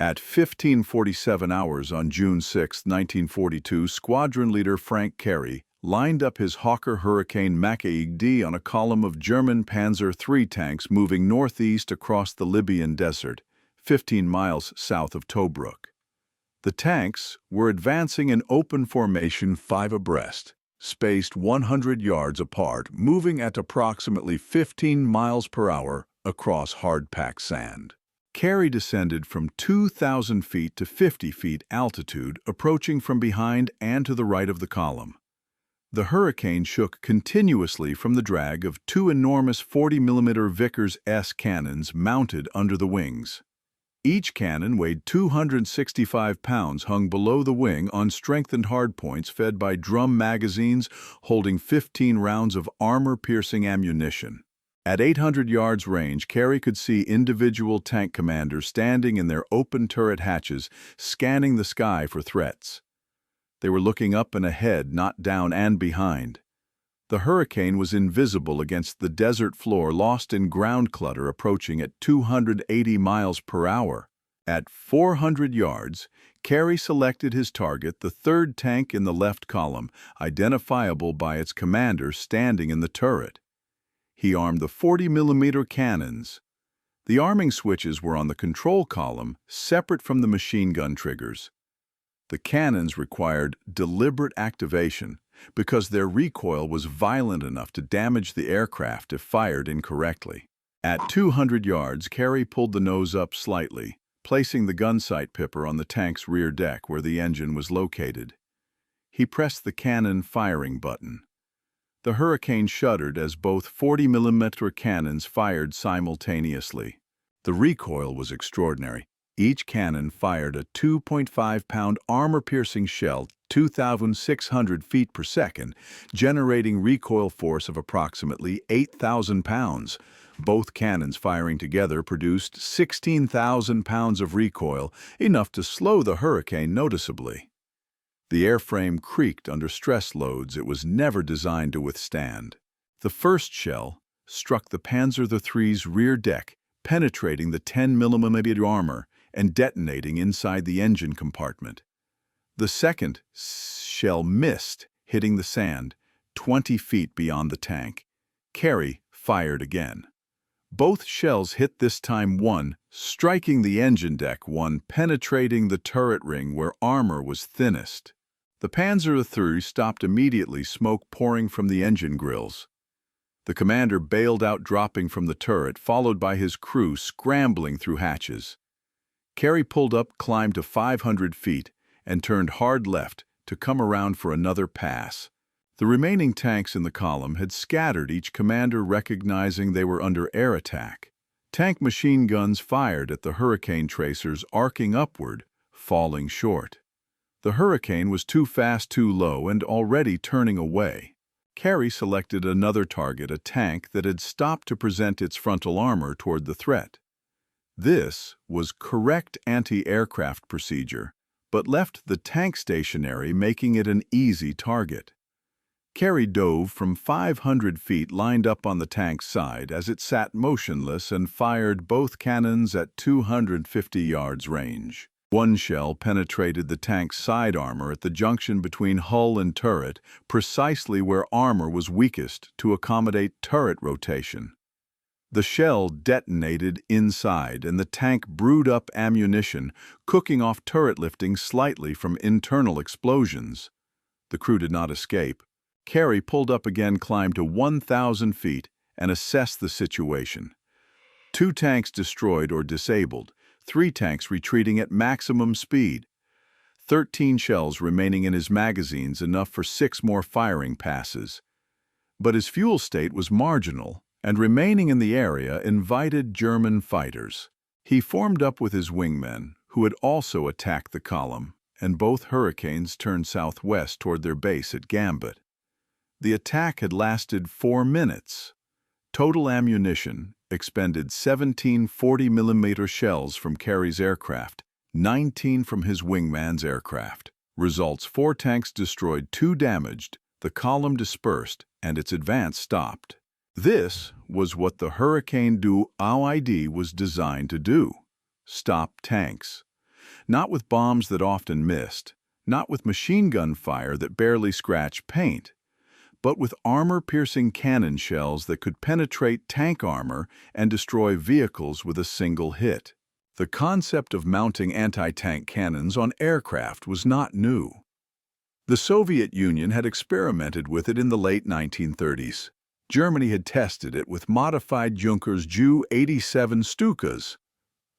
At 15:47 hours on June 6, 1942, Squadron Leader Frank Carey lined up his Hawker Hurricane Mk IID on a column of German Panzer III tanks moving northeast across the Libyan desert, 15 miles south of Tobruk. The tanks were advancing in open formation 5 abreast, spaced 100 yards apart, moving at approximately 15 miles per hour across hard-packed sand. Carey descended from 2,000 feet to 50 feet altitude, approaching from behind and to the right of the column. The Hurricane shook continuously from the drag of 2 enormous 40mm Vickers S cannons mounted under the wings. Each cannon weighed 265 pounds, hung below the wing on strengthened hardpoints fed by drum magazines holding 15 rounds of armor-piercing ammunition. At 800 yards range, Carey could see individual tank commanders standing in their open turret hatches, scanning the sky for threats. They were looking up and ahead, not down and behind. The Hurricane was invisible against the desert floor, lost in ground clutter, approaching at 280 miles per hour. At 400 yards, Carey selected his target, the third tank in the left column, identifiable by its commander standing in the turret. He armed the 40mm cannons. The arming switches were on the control column, separate from the machine gun triggers. The cannons required deliberate activation because their recoil was violent enough to damage the aircraft if fired incorrectly. At 200 yards, Carey pulled the nose up slightly, placing the gun sight pipper on the tank's rear deck where the engine was located. He pressed the cannon firing button. The Hurricane shuddered as both 40mm cannons fired simultaneously. The recoil was extraordinary. Each cannon fired a 2.5-pound armor-piercing shell 2,600 feet per second, generating recoil force of approximately 8,000 pounds. Both cannons firing together produced 16,000 pounds of recoil, enough to slow the Hurricane noticeably. The airframe creaked under stress loads it was never designed to withstand. The first shell struck the Panzer III's rear deck, penetrating the 10mm armor and detonating inside the engine compartment. The second shell missed, hitting the sand 20 feet beyond the tank. Carey fired again. Both shells hit this time one, striking the engine deck, one penetrating the turret ring where armor was thinnest. The Panzer III stopped immediately, smoke pouring from the engine grills. The commander bailed out, dropping from the turret, followed by his crew scrambling through hatches. Carey pulled up, climbed to 500 feet, and turned hard left to come around for another pass. The remaining tanks in the column had scattered, each commander recognizing they were under air attack. Tank machine guns fired at the Hurricane tracers, arcing upward, falling short. The Hurricane was too fast, too low, and already turning away. Carey selected another target, a tank that had stopped to present its frontal armor toward the threat. This was correct anti-aircraft procedure, but left the tank stationary, making it an easy target. Carey dove from 500 feet, lined up on the tank's side as it sat motionless, and fired both cannons at 250 yards range. One shell penetrated the tank's side armor at the junction between hull and turret, precisely where armor was weakest to accommodate turret rotation. The shell detonated inside, and the tank brewed up ammunition, cooking off turret lifting slightly from internal explosions. The crew did not escape. Carey pulled up again, climbed to 1,000 feet, and assessed the situation. 2 tanks destroyed or disabled, 3 tanks retreating at maximum speed. 13 shells remaining in his magazines, enough for 6 more firing passes. But his fuel state was marginal, and remaining in the area invited German fighters. He formed up with his wingmen, who had also attacked the column, and both Hurricanes turned southwest toward their base at Gambit. The attack had lasted 4 minutes. Total ammunition expended 17 40mm shells from Carey's aircraft, 19 from his wingman's aircraft. Results: 4 tanks destroyed, 2 damaged, the column dispersed, and its advance stopped. This was what the Hurricane IID was designed to do: stop tanks. not with bombs that often missed, not with machine gun fire that barely scratched paint, but with armor-piercing cannon shells that could penetrate tank armor and destroy vehicles with a single hit. The concept of mounting anti-tank cannons on aircraft was not new. The Soviet Union had experimented with it in the late 1930s. Germany had tested it with modified Junkers Ju-87 Stukas,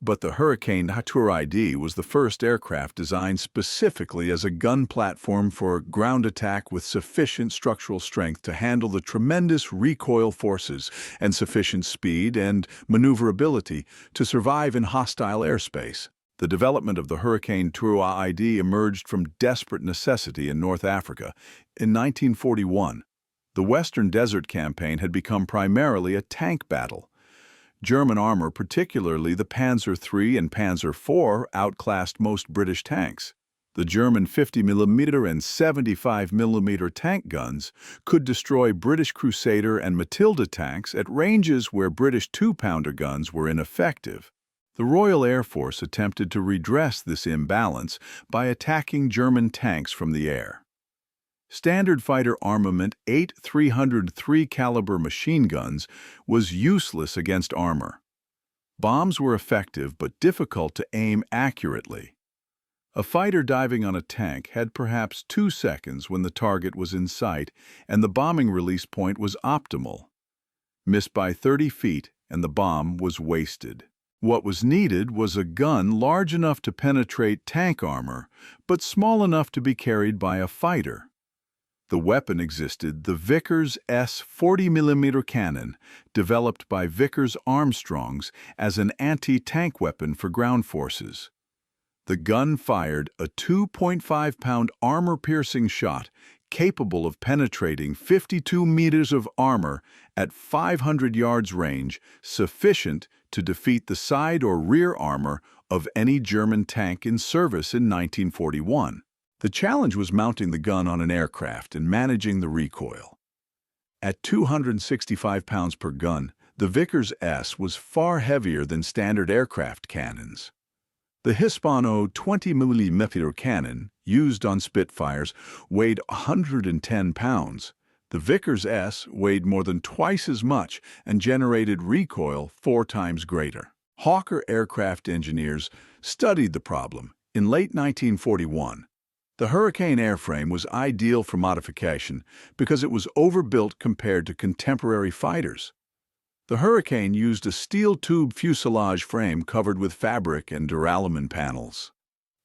but the Hurricane IID was the first aircraft designed specifically as a gun platform for ground attack with sufficient structural strength to handle the tremendous recoil forces and sufficient speed and maneuverability to survive in hostile airspace. The development of the Hurricane IID emerged from desperate necessity in North Africa. In 1941, the Western Desert Campaign had become primarily a tank battle. German armor, particularly the Panzer III and Panzer IV, outclassed most British tanks. The German 50mm and 75mm tank guns could destroy British Crusader and Matilda tanks at ranges where British 2-pounder guns were ineffective. The Royal Air Force attempted to redress this imbalance by attacking German tanks from the air. Standard fighter armament 8 303 caliber machine guns was useless against armor. Bombs were effective but difficult to aim accurately. A fighter diving on a tank had perhaps 2 seconds when the target was in sight, and the bombing release point was optimal. Miss by 30 feet, and the bomb was wasted. What was needed was a gun large enough to penetrate tank armor, but small enough to be carried by a fighter. The weapon existed, the Vickers S 40mm cannon, developed by Vickers Armstrongs as an anti-tank weapon for ground forces. The gun fired a 2.5-pound armor-piercing shot capable of penetrating 52 meters of armor at 500 yards range, sufficient to defeat the side or rear armor of any German tank in service in 1941. The challenge was mounting the gun on an aircraft and managing the recoil. At 265 pounds per gun, the Vickers S was far heavier than standard aircraft cannons. The Hispano 20mm cannon, used on Spitfires, weighed 110 pounds. The Vickers S weighed more than twice as much and generated recoil 4 times greater. Hawker aircraft engineers studied the problem. In late 1941, the Hurricane airframe was ideal for modification because it was overbuilt compared to contemporary fighters. The Hurricane used a steel tube fuselage frame covered with fabric and duralumin panels.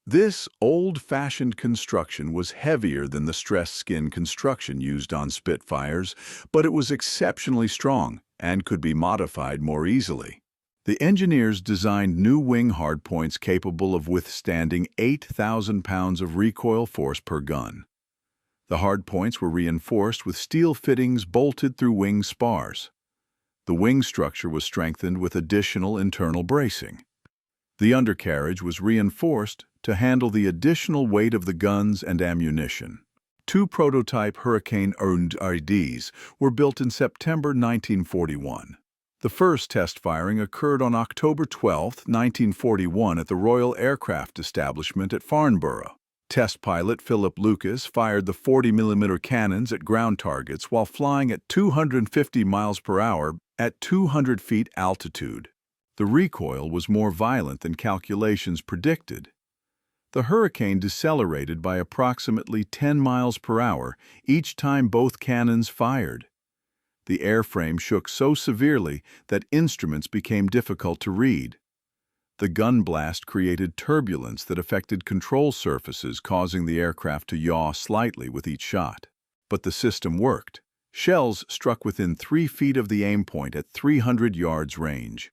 This old-fashioned construction was heavier than the stressed skin construction used on Spitfires, but it was exceptionally strong and could be modified more easily. The engineers designed new wing hardpoints capable of withstanding 8,000 pounds of recoil force per gun. The hardpoints were reinforced with steel fittings bolted through wing spars. The wing structure was strengthened with additional internal bracing. The undercarriage was reinforced to handle the additional weight of the guns and ammunition. 2 prototype Hurricane IIDs were built in September 1941. The first test firing occurred on October 12, 1941 at the Royal Aircraft Establishment at Farnborough. Test pilot Philip Lucas fired the 40mm cannons at ground targets while flying at 250 miles per hour at 200 feet altitude. The recoil was more violent than calculations predicted. The Hurricane decelerated by approximately 10 miles per hour each time both cannons fired. The airframe shook so severely that instruments became difficult to read. The gun blast created turbulence that affected control surfaces, causing the aircraft to yaw slightly with each shot. But the system worked. Shells struck within 3 feet of the aim point at 300 yards range.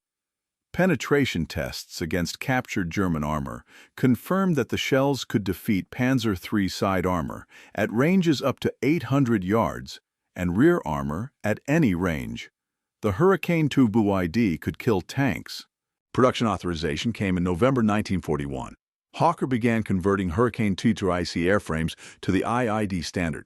Penetration tests against captured German armor confirmed that the shells could defeat Panzer III side armor at ranges up to 800 yards and rear armor at any range. The Hurricane IID could kill tanks. Production authorization came in November 1941. Hawker began converting Hurricane IID airframes to the IID standard.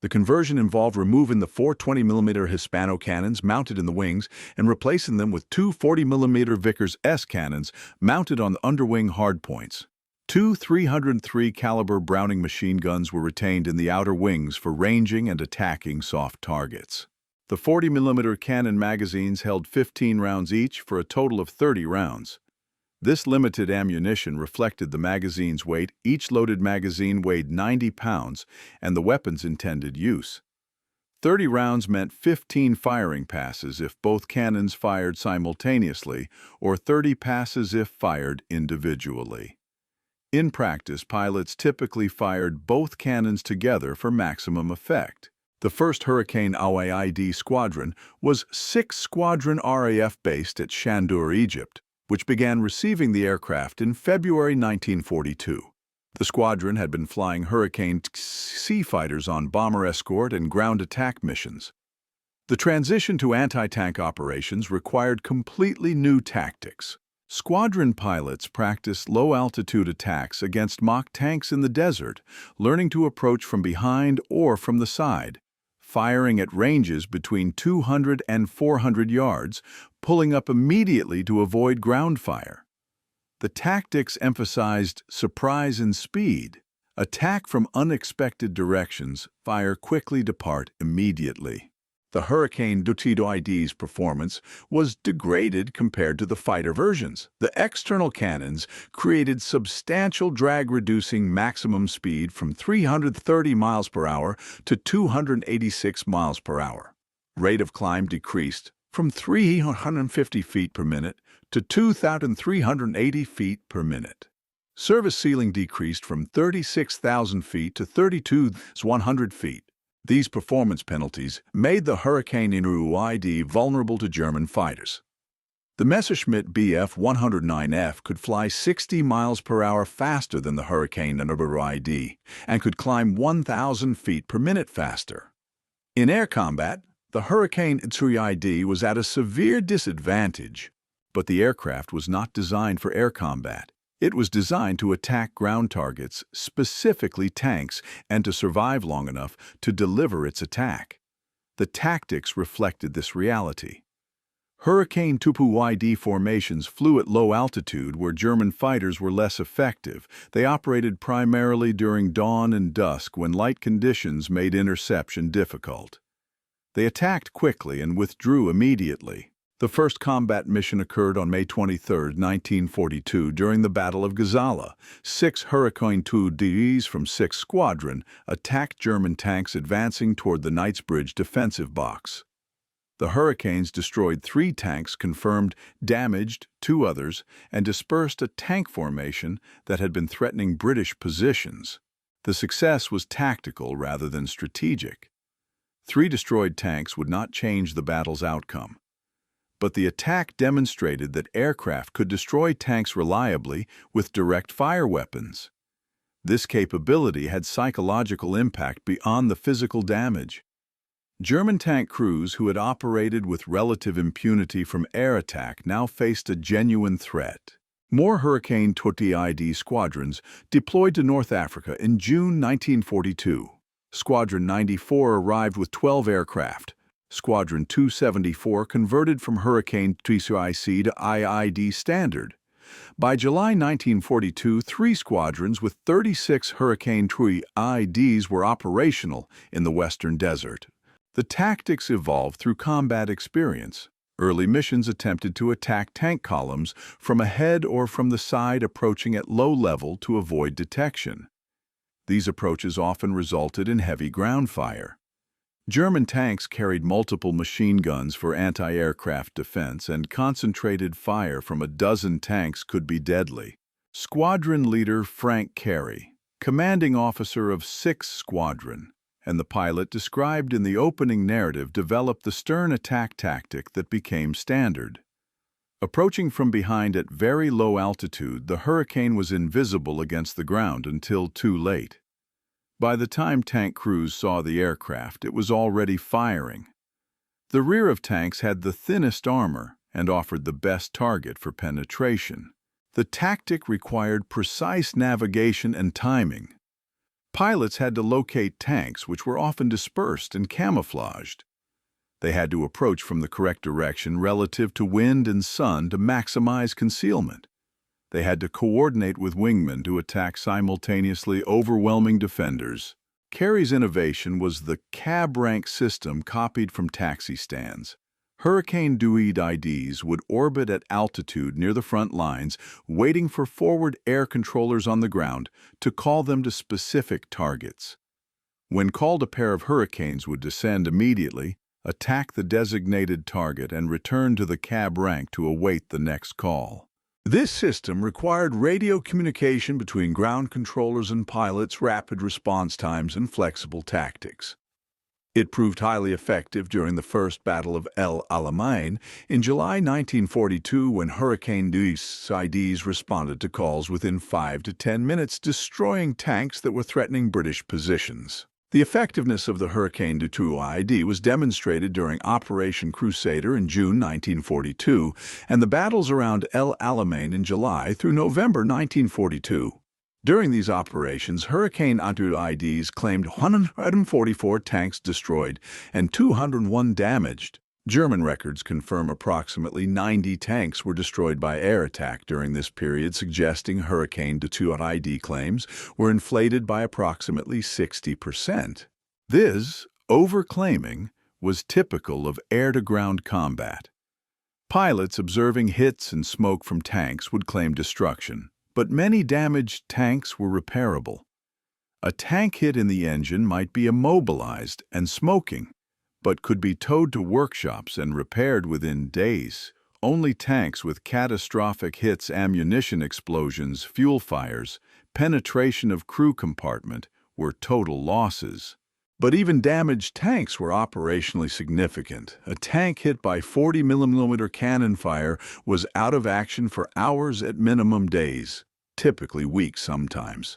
The conversion involved removing the 4 20mm Hispano cannons mounted in the wings and replacing them with 2 40mm Vickers S cannons mounted on the underwing hardpoints. Two 303 caliber Browning machine guns were retained in the outer wings for ranging and attacking soft targets. The 40mm cannon magazines held 15 rounds each for a total of 30 rounds. This limited ammunition reflected the magazine's weight. Each loaded magazine weighed 90 pounds and the weapon's intended use. 30 rounds meant 15 firing passes if both cannons fired simultaneously, or 30 passes if fired individually. In practice, pilots typically fired both cannons together for maximum effect. The first Hurricane IID squadron was 6th Squadron RAF based at Shandur, Egypt, which began receiving the aircraft in February 1942. The squadron had been flying Hurricane Sea fighters on bomber escort and ground attack missions. The transition to anti-tank operations required completely new tactics. Squadron pilots practiced low-altitude attacks against mock tanks in the desert, learning to approach from behind or from the side, firing at ranges between 200 and 400 yards, pulling up immediately to avoid ground fire. The tactics emphasized surprise and speed. Attack from unexpected directions, fire quickly, depart immediately. The Hurricane IID's performance was degraded compared to the fighter versions. The external cannons created substantial drag, reducing maximum speed from 330 miles per hour to 286 miles per hour. Rate of climb decreased from 350 feet per minute to 2,380 feet per minute. Service ceiling decreased from 36,000 feet to 32,100 feet. These performance penalties made the Hurricane IID vulnerable to German fighters. The Messerschmitt Bf 109F could fly 60 miles per hour faster than the Hurricane IID and could climb 1,000 feet per minute faster. In air combat, the Hurricane IID was at a severe disadvantage, but the aircraft was not designed for air combat. It was designed to attack ground targets, specifically tanks, and to survive long enough to deliver its attack. The tactics reflected this reality. Hurricane IID formations flew at low altitude where German fighters were less effective. They operated primarily during dawn and dusk when light conditions made interception difficult. They attacked quickly and withdrew immediately. The first combat mission occurred on May 23, 1942, during the Battle of Gazala. 6 Hurricane IIDs from 6th Squadron attacked German tanks advancing toward the Knightsbridge defensive box. The Hurricanes destroyed 3 tanks, confirmed, damaged 2 others, and dispersed a tank formation that had been threatening British positions. The success was tactical rather than strategic. 3 destroyed tanks would not change the battle's outcome. But the attack demonstrated that aircraft could destroy tanks reliably with direct fire weapons. This capability had psychological impact beyond the physical damage. German tank crews who had operated with relative impunity from air attack now faced a genuine threat. More Hurricane IID squadrons deployed to North Africa in June 1942. Squadron 94 arrived with 12 aircraft. Squadron 274 converted from Hurricane IIC to IID standard. By July 1942, 3 squadrons with 36 Hurricane IIDs were operational in the Western Desert. The tactics evolved through combat experience. Early missions attempted to attack tank columns from ahead or from the side, approaching at low level to avoid detection. These approaches often resulted in heavy ground fire. German tanks carried multiple machine guns for anti-aircraft defense, and concentrated fire from a dozen tanks could be deadly. Squadron leader Frank Carey, commanding officer of 6th Squadron, and the pilot described in the opening narrative, developed the stern attack tactic that became standard. Approaching from behind at very low altitude, the Hurricane was invisible against the ground until too late. By the time tank crews saw the aircraft, it was already firing. The rear of tanks had the thinnest armor and offered the best target for penetration. The tactic required precise navigation and timing. Pilots had to locate tanks, which were often dispersed and camouflaged. They had to approach from the correct direction relative to wind and sun to maximize concealment. They had to coordinate with wingmen to attack simultaneously overwhelming defenders. Carey's innovation was the cab rank system copied from taxi stands. Hurricane IIDs would orbit at altitude near the front lines, waiting for forward air controllers on the ground to call them to specific targets. When called, a pair of hurricanes would descend immediately, attack the designated target, and return to the cab rank to await the next call. This system required radio communication between ground controllers and pilots, rapid response times, and flexible tactics. It proved highly effective during the First Battle of El Alamein in July 1942, when Hurricane IIDs responded to calls within 5 to 10 minutes, destroying tanks that were threatening British positions. The effectiveness of the Hurricane IID was demonstrated during Operation Crusader in June 1942 and the battles around El Alamein in July through November 1942. During these operations, Hurricane IIDs claimed 144 tanks destroyed and 201 damaged. German records confirm approximately 90 tanks were destroyed by air attack during this period, suggesting Hurricane IID claims were inflated by approximately 60%. This overclaiming was typical of air-to-ground combat. Pilots observing hits and smoke from tanks would claim destruction, but many damaged tanks were repairable. A tank hit in the engine might be immobilized and smoking, but could be towed to workshops and repaired within days. Only tanks with catastrophic hits, ammunition explosions, fuel fires, penetration of crew compartment were total losses. But even damaged tanks were operationally significant. A tank hit by 40mm cannon fire was out of action for hours at minimum days, typically weeks sometimes.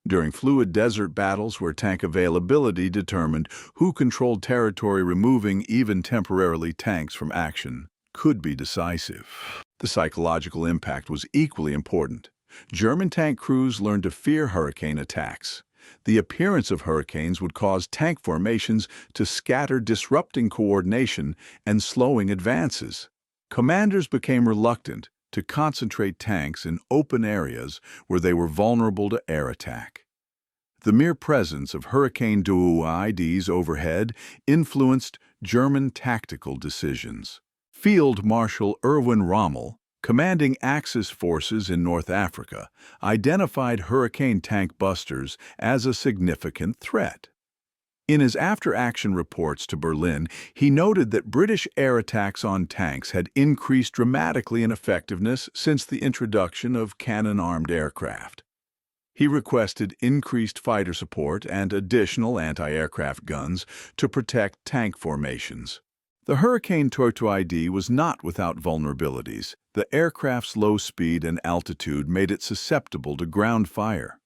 During fluid desert battles where tank availability determined who controlled territory, removing even temporarily tanks from action could be decisive. The psychological impact was equally important. German tank crews learned to fear hurricane attacks. The appearance of hurricanes would cause tank formations to scatter, disrupting coordination and slowing advances. Commanders became reluctant to concentrate tanks in open areas where they were vulnerable to air attack. The mere presence of Hurricane IIDs overhead influenced German tactical decisions. Field Marshal Erwin Rommel, commanding Axis forces in North Africa, identified hurricane tank busters as a significant threat. In his after-action reports to Berlin, he noted that British air attacks on tanks had increased dramatically in effectiveness since the introduction of cannon-armed aircraft. He requested increased fighter support and additional anti-aircraft guns to protect tank formations. The Hurricane IID was not without vulnerabilities. The aircraft's low speed and altitude made it susceptible to ground fire.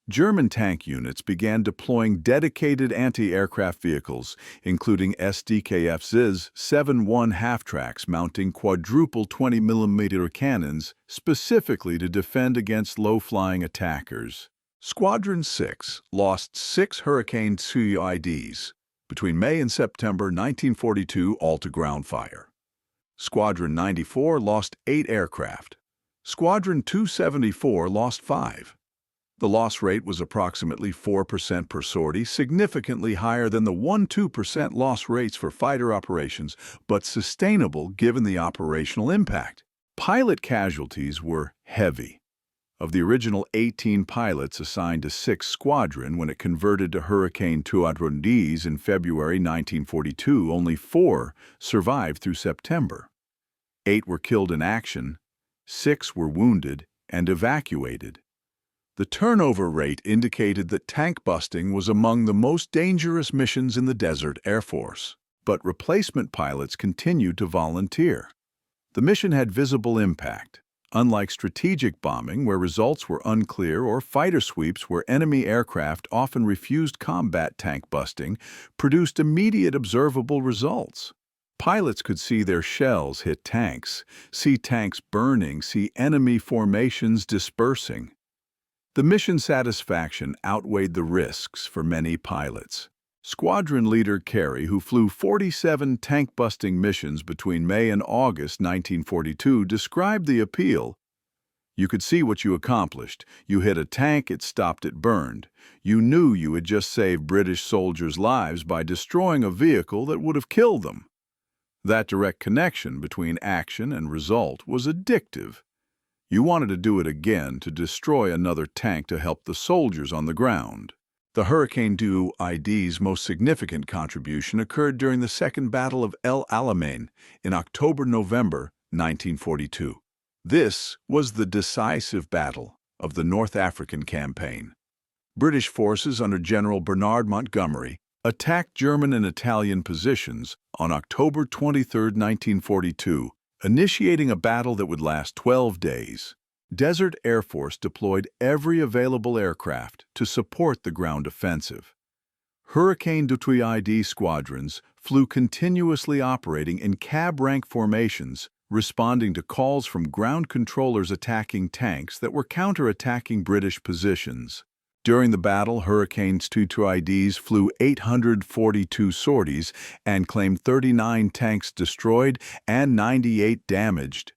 German tank units began deploying dedicated anti-aircraft vehicles, including SDKF's 7-1 half-tracks mounting quadruple 20mm cannons specifically to defend against low-flying attackers. Squadron 6 lost 6 Hurricane IIDs between May and September 1942, all to ground fire. Squadron 94 lost 8 aircraft. Squadron 274 lost 5. The loss rate was approximately 4% per sortie, significantly higher than the 1–2% loss rates for fighter operations, but sustainable given the operational impact. Pilot casualties were heavy. Of the original 18 pilots assigned to 6 Squadron when it converted to Hurricane IIDs in February 1942, only 4 survived through September. 8 were killed in action, 6 were wounded and evacuated. The turnover rate indicated that tank busting was among the most dangerous missions in the Desert Air Force, but replacement pilots continued to volunteer. The mission had visible impact. Unlike strategic bombing, where results were unclear, or fighter sweeps where enemy aircraft often refused combat, tank busting produced immediate observable results. Pilots could see their shells hit tanks, see tanks burning, see enemy formations dispersing. The mission satisfaction outweighed the risks for many pilots. Squadron leader Carey, who flew 47 tank-busting missions between May and August 1942, described the appeal. You could see what you accomplished. You hit a tank, it stopped, it burned. You knew you had just saved British soldiers' lives by destroying a vehicle that would have killed them. That direct connection between action and result was addictive. You wanted to do it again, to destroy another tank to help the soldiers on the ground. The Hurricane IID's most significant contribution occurred during the Second Battle of El Alamein in October-November 1942. This was the decisive battle of the North African campaign. British forces under General Bernard Montgomery attacked German and Italian positions on October 23, 1942, initiating a battle that would last 12 days. Desert Air Force deployed every available aircraft to support the ground offensive. Hurricane IID squadrons flew continuously operating in cab-rank formations, responding to calls from ground controllers attacking tanks that were counter-attacking British positions. During the battle, Hurricane IIDs flew 842 sorties and claimed 39 tanks destroyed and 98 damaged.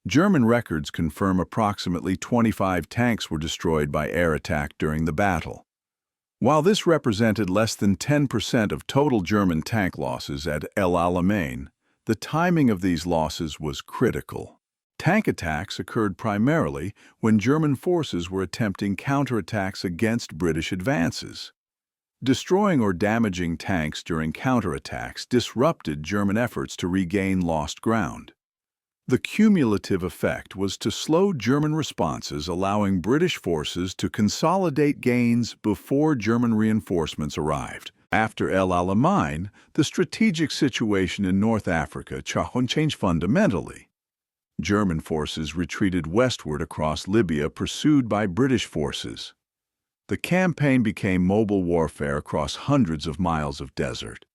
German records confirm approximately 25 tanks were destroyed by air attack during the battle. While this represented less than 10% of total German tank losses at El Alamein, the timing of these losses was critical. Tank attacks occurred primarily when German forces were attempting counterattacks against British advances. Destroying or damaging tanks during counterattacks disrupted German efforts to regain lost ground. The cumulative effect was to slow German responses, allowing British forces to consolidate gains before German reinforcements arrived. After El Alamein, the strategic situation in North Africa changed fundamentally. German forces retreated westward across Libya, pursued by British forces. The campaign became mobile warfare across hundreds of miles of desert.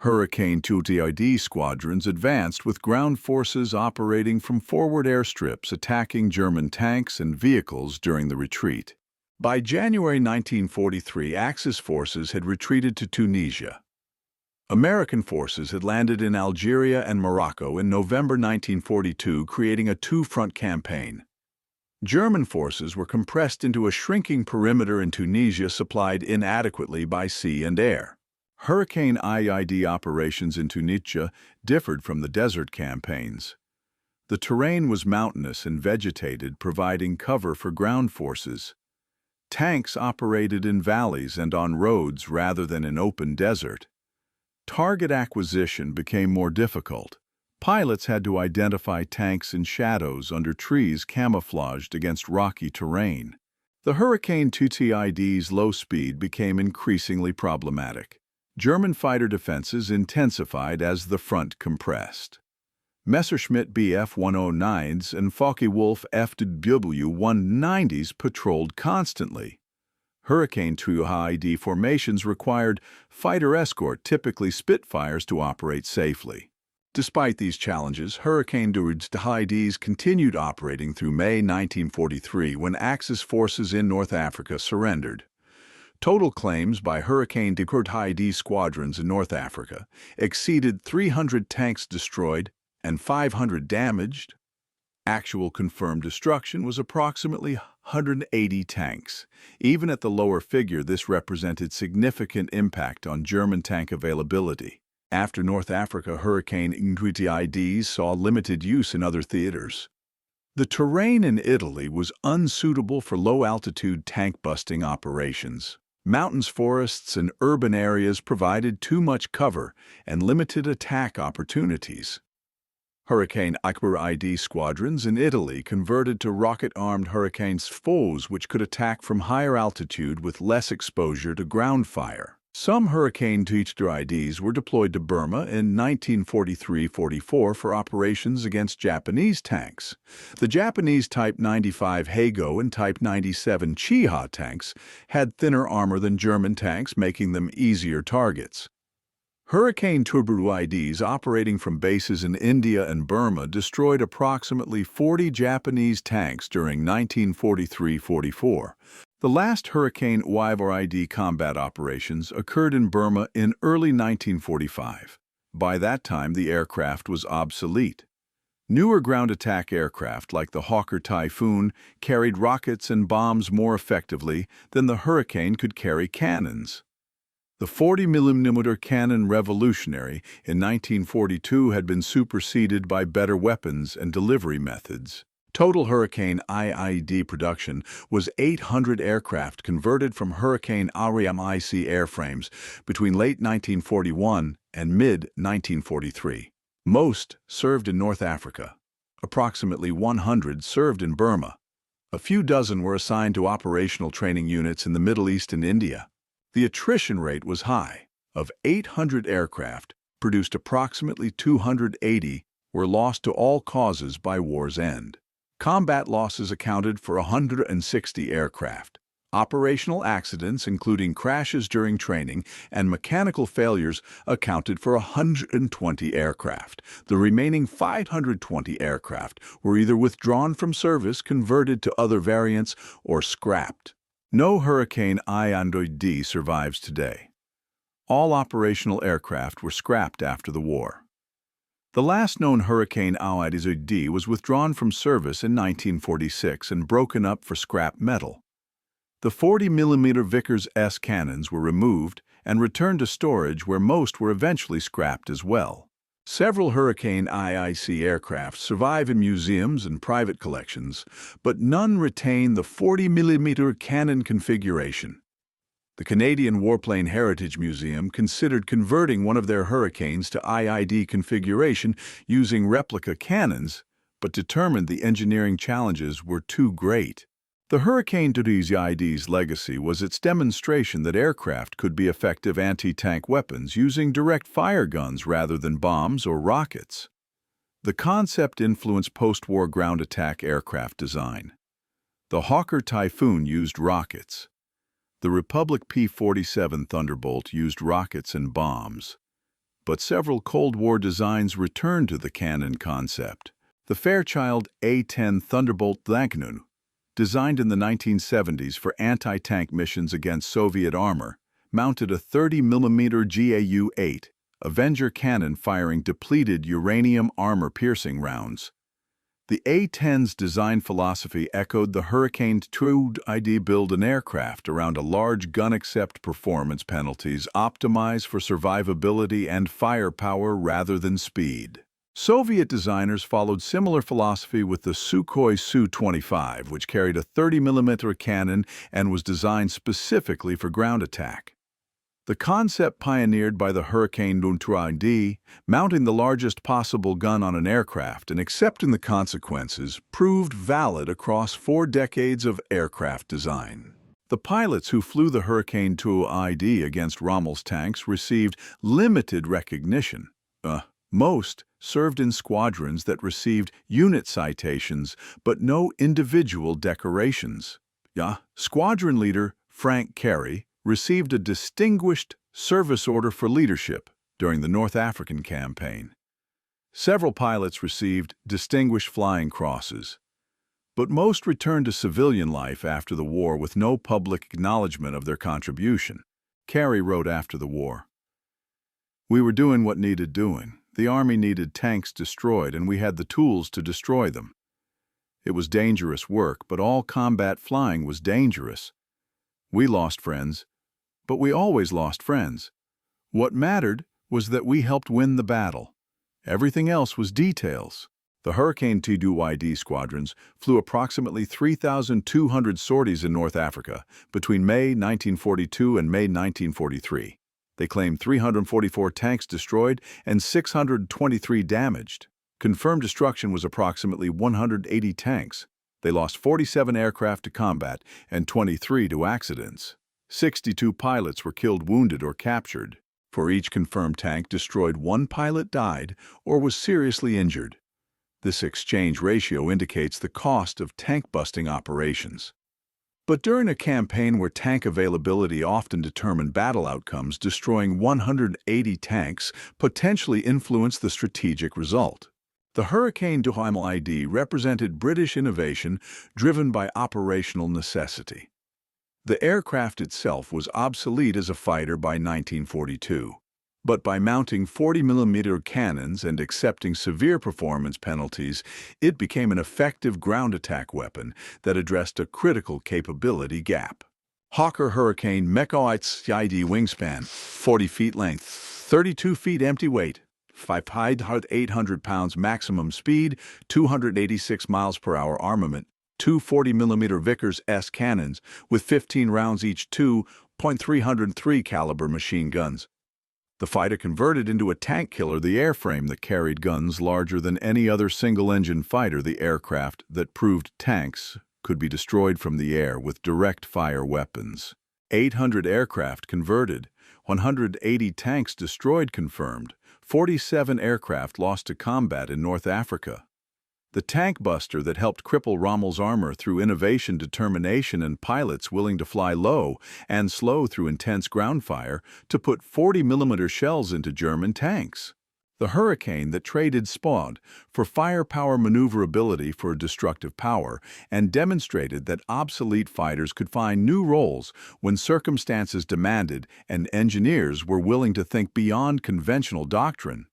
Hurricane IID squadrons advanced with ground forces operating from forward airstrips, attacking German tanks and vehicles during the retreat. By January 1943, Axis forces had retreated to Tunisia. American forces had landed in Algeria and Morocco in November 1942, creating a two-front campaign. German forces were compressed into a shrinking perimeter in Tunisia, supplied inadequately by sea and air. Hurricane IID operations in Tunisia differed from the desert campaigns. The terrain was mountainous and vegetated, providing cover for ground forces. Tanks operated in valleys and on roads rather than in open desert. Target acquisition became more difficult. Pilots had to identify tanks in shadows under trees camouflaged against rocky terrain. The Hurricane IID's low speed became increasingly problematic. German fighter defenses intensified as the front compressed. Messerschmitt Bf 109s and Focke-Wulf FW 190s patrolled constantly. Hurricane IID formations required fighter escort, typically Spitfires, to operate safely. Despite these challenges, Hurricane IIDs continued operating through May 1943, when Axis forces in North Africa surrendered. Total claims by Hurricane IID squadrons in North Africa exceeded 300 tanks destroyed and 500 damaged. Actual confirmed destruction was approximately 180 tanks. Even at the lower figure, this represented significant impact on German tank availability. After North Africa, Hurricane IIDs saw limited use in other theaters. The terrain in Italy was unsuitable for low-altitude tank-busting operations. Mountains, forests, and urban areas provided too much cover and limited attack opportunities. Hurricane IID squadrons in Italy converted to rocket-armed Hurricanes foes, which could attack from higher altitude with less exposure to ground fire. Some Hurricane IIDs were deployed to Burma in 1943-44 for operations against Japanese tanks. The Japanese Type 95 Hago and Type 97 Chiha tanks had thinner armor than German tanks, making them easier targets. Hurricane IIDs operating from bases in India and Burma destroyed approximately 40 Japanese tanks during 1943-44. The last Hurricane IID combat operations occurred in Burma in early 1945. By that time, the aircraft was obsolete. Newer ground attack aircraft like the Hawker Typhoon carried rockets and bombs more effectively than the Hurricane could carry cannons. The 40mm cannon revolutionary in 1942 had been superseded by better weapons and delivery methods. Total Hurricane IID production was 800 aircraft converted from Hurricane IID airframes between late 1941 and mid-1943. Most served in North Africa. Approximately 100 served in Burma. A few dozen were assigned to operational training units in the Middle East and India. The attrition rate was high. Of 800 aircraft, produced approximately 280 were lost to all causes by war's end. Combat losses accounted for 160 aircraft. Operational accidents, including crashes during training and mechanical failures, accounted for 120 aircraft. The remaining 520 aircraft were either withdrawn from service, converted to other variants, or scrapped. No Hurricane IID survives today. All operational aircraft were scrapped after the war. The last known Hurricane IID was withdrawn from service in 1946 and broken up for scrap metal. The 40mm Vickers S cannons were removed and returned to storage, where most were eventually scrapped as well. Several Hurricane IID aircraft survive in museums and private collections, but none retain the 40mm cannon configuration. The Canadian Warplane Heritage Museum considered converting one of their Hurricanes to IID configuration using replica cannons, but determined the engineering challenges were too great. The Hurricane IID's legacy was its demonstration that aircraft could be effective anti-tank weapons using direct fire guns rather than bombs or rockets. The concept influenced post-war ground attack aircraft design. The Hawker Typhoon used rockets. The Republic P-47 Thunderbolt used rockets and bombs. But several Cold War designs returned to the cannon concept. The Fairchild A-10 Thunderbolt Lanknun, designed in the 1970s for anti-tank missions against Soviet armor, mounted a 30mm GAU-8 Avenger cannon firing depleted uranium armor-piercing rounds. The A-10's design philosophy echoed the Hurricane IID: build an aircraft around a large gun, accept performance penalties, optimize for survivability and firepower rather than speed. Soviet designers followed similar philosophy with the Sukhoi Su-25, which carried a 30mm cannon and was designed specifically for ground attack. The concept pioneered by the Hurricane IID, mounting the largest possible gun on an aircraft and accepting the consequences, proved valid across 4 decades of aircraft design. The pilots who flew the Hurricane IID against Rommel's tanks received limited recognition. Most served in squadrons that received unit citations, but no individual decorations. Squadron leader Frank Carey received a Distinguished Service Order for leadership during the North African campaign. Several pilots received Distinguished Flying Crosses, but most returned to civilian life after the war with no public acknowledgement of their contribution. Carey wrote after the war, "We were doing what needed doing. The Army needed tanks destroyed, and we had the tools to destroy them. It was dangerous work, but all combat flying was dangerous. We lost friends, but we always lost friends. What mattered was that we helped win the battle. Everything else was details." The Hurricane IID squadrons flew approximately 3,200 sorties in North Africa between May 1942 and May 1943. They claimed 344 tanks destroyed and 623 damaged. Confirmed destruction was approximately 180 tanks. They lost 47 aircraft to combat and 23 to accidents. 62 pilots were killed, wounded, or captured. For each confirmed tank destroyed, 1 pilot died or was seriously injured. This exchange ratio indicates the cost of tank-busting operations. But during a campaign where tank availability often determined battle outcomes, destroying 180 tanks potentially influenced the strategic result. The Hurricane IID represented British innovation driven by operational necessity. The aircraft itself was obsolete as a fighter by 1942. But by mounting 40mm cannons and accepting severe performance penalties, it became an effective ground attack weapon that addressed a critical capability gap. Hawker Hurricane Mk IID wingspan, 40 feet length, 32 feet empty weight, 800 pounds maximum speed, 286 miles per hour armament, two 40mm Vickers S cannons with 15 rounds each, 2.303 caliber machine guns. The fighter converted into a tank killer the airframe that carried guns larger than any other single-engine fighter. The aircraft that proved tanks could be destroyed from the air with direct-fire weapons. 800 aircraft converted, 180 tanks destroyed confirmed, 47 aircraft lost to combat in North Africa. The tank buster that helped cripple Rommel's armor through innovation, determination, and pilots willing to fly low and slow through intense ground fire to put 40mm shells into German tanks. The Hurricane that traded SPAD for firepower maneuverability for destructive power and demonstrated that obsolete fighters could find new roles when circumstances demanded and engineers were willing to think beyond conventional doctrine.